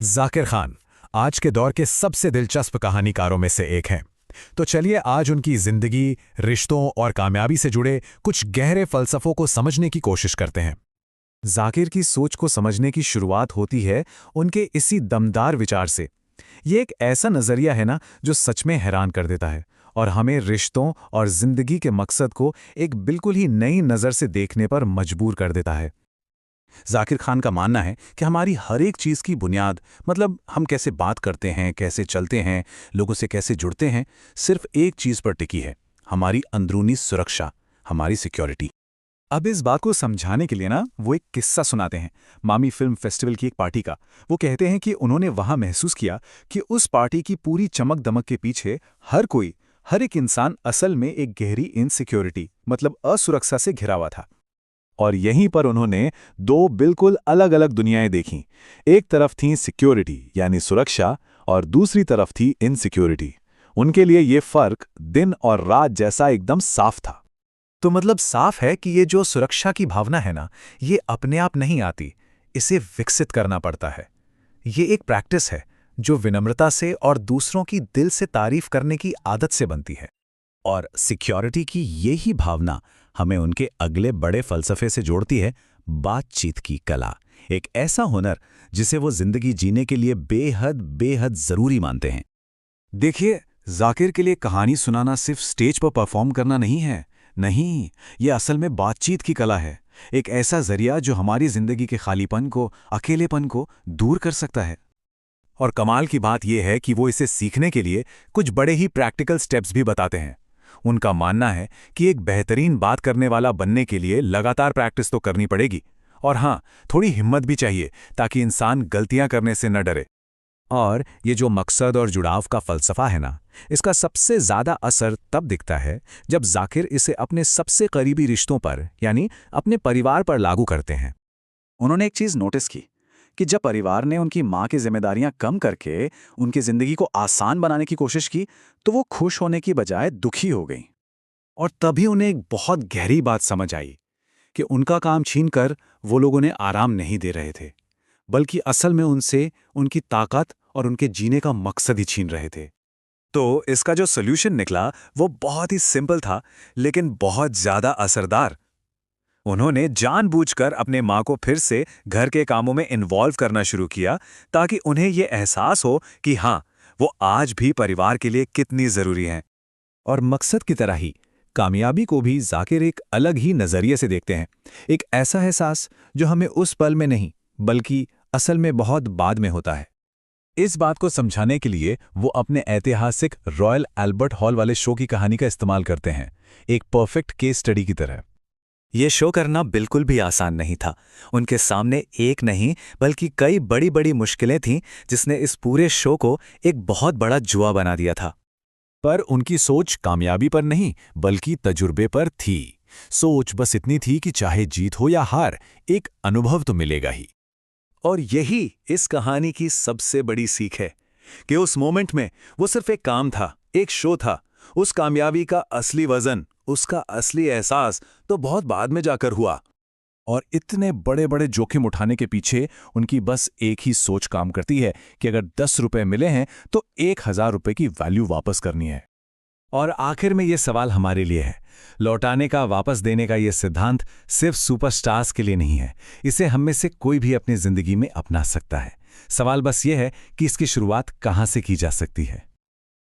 जाकिर खान आज के दौर के सबसे दिलचस्प कहानीकारों में से एक हैं। तो चलिए आज उनकी जिंदगी, रिश्तों और कामयाबी से जुड़े कुछ गहरे फलसफों को समझने की कोशिश करते हैं। जाकिर की सोच को समझने की शुरुआत होती है उनके इसी दमदार विचार से। ये एक ऐसा नज़रिया है ना जो सच में हैरान कर देता है और हमें रिश्तों और जिंदगी के मकसद को एक बिल्कुल ही नई नज़र से देखने पर मजबूर कर देता है। जाकिर खान का मानना है कि हमारी हर एक चीज़ की बुनियाद, मतलब हम कैसे बात करते हैं, कैसे चलते हैं, लोगों से कैसे जुड़ते हैं, सिर्फ एक चीज़ पर टिकी है: हमारी अंदरूनी सुरक्षा, हमारी सिक्योरिटी। अब इस बात को समझाने के लिए ना वो एक किस्सा सुनाते हैं, मामी फिल्म फेस्टिवल की एक पार्टी का। वो कहते हैं कि उन्होंने वहां महसूस किया कि उस पार्टी की पूरी चमक दमक के पीछे हर एक इंसान असल में एक गहरी इनसिक्योरिटी, मतलब असुरक्षा से घिरा हुआ था। और यहीं पर उन्होंने दो बिल्कुल अलग अलग दुनियाएं देखीं। एक तरफ थी सिक्योरिटी यानी सुरक्षा, और दूसरी तरफ थी इनसिक्योरिटी। उनके लिए ये फर्क दिन और रात जैसा एकदम साफ था। तो मतलब साफ है कि ये जो सुरक्षा की भावना है ना, ये अपने आप नहीं आती, इसे विकसित करना पड़ता है। ये एक प्रैक्टिस है जो विनम्रता से और दूसरों की दिल से तारीफ करने की आदत से बनती है। और सिक्योरिटी की ये ही भावना हमें उनके अगले बड़े फलसफे से जोड़ती है: बातचीत की कला। एक ऐसा हुनर जिसे वो जिंदगी जीने के लिए बेहद बेहद जरूरी मानते हैं। देखिए, जाकिर के लिए कहानी सुनाना सिर्फ स्टेज पर परफॉर्म करना नहीं है। नहीं, ये असल में बातचीत की कला है। एक ऐसा जरिया जो हमारी जिंदगी के खालीपन को, अकेलेपन को दूर कर सकता है। और कमाल की बात यह है कि वो इसे सीखने के लिए कुछ बड़े ही प्रैक्टिकल स्टेप्स भी बताते हैं। उनका मानना है कि एक बेहतरीन बात करने वाला बनने के लिए लगातार प्रैक्टिस तो करनी पड़ेगी, और हाँ, थोड़ी हिम्मत भी चाहिए ताकि इंसान गलतियां करने से न डरे। और ये जो मकसद और जुड़ाव का फलसफा है ना, इसका सबसे ज़्यादा असर तब दिखता है जब जाकिर इसे अपने सबसे करीबी रिश्तों पर, यानी अपने परिवार पर लागू करते हैं। उन्होंने एक चीज़ नोटिस की कि जब परिवार ने उनकी माँ की जिम्मेदारियां कम करके उनकी ज़िंदगी को आसान बनाने की कोशिश की, तो वो खुश होने की बजाय दुखी हो गई। और तभी उन्हें एक बहुत गहरी बात समझ आई कि उनका काम छीनकर वो लोग उन्हें आराम नहीं दे रहे थे, बल्कि असल में उनसे उनकी ताकत और उनके जीने का मकसद ही छीन रहे थे। तो इसका जो सॉल्यूशन निकला वो बहुत ही सिंपल था, लेकिन बहुत ज्यादा असरदार। उन्होंने जानबूझकर अपने माँ को फिर से घर के कामों में इन्वॉल्व करना शुरू किया, ताकि उन्हें ये एहसास हो कि हाँ, वो आज भी परिवार के लिए कितनी जरूरी हैं। और मकसद की तरह ही कामयाबी को भी जाकिर एक अलग ही नजरिए से देखते हैं। एक ऐसा एहसास जो हमें उस पल में नहीं, बल्कि असल में बहुत बाद में होता है। इस बात को समझाने के लिए वो अपने ऐतिहासिक रॉयल एल्बर्ट हॉल वाले शो की कहानी का इस्तेमाल करते हैं, एक परफेक्ट केस स्टडी की तरह। ये शो करना बिल्कुल भी आसान नहीं था। उनके सामने एक नहीं बल्कि कई बड़ी बड़ी मुश्किलें थीं, जिसने इस पूरे शो को एक बहुत बड़ा जुआ बना दिया था। पर उनकी सोच कामयाबी पर नहीं, बल्कि तजुर्बे पर थी। सोच बस इतनी थी कि चाहे जीत हो या हार, एक अनुभव तो मिलेगा ही। और यही इस कहानी की सबसे बड़ी सीख है कि उस मोमेंट में वो सिर्फ एक काम था, एक शो था। उस कामयाबी का असली वजन, उसका असली एहसास तो बहुत बाद में जाकर हुआ। और इतने बड़े बड़े जोखिम उठाने के पीछे उनकी बस एक ही सोच काम करती है कि अगर 10 रुपए मिले हैं तो 1000 रुपए की वैल्यू वापस करनी है। और आखिर में ये सवाल हमारे लिए है, लौटाने का, वापस देने का ये सिद्धांत सिर्फ सुपरस्टार्स के लिए नहीं है। इसे हम में से कोई भी अपनी जिंदगी में अपना सकता है। सवाल बस ये है कि इसकी शुरुआत कहाँ से की जा सकती है।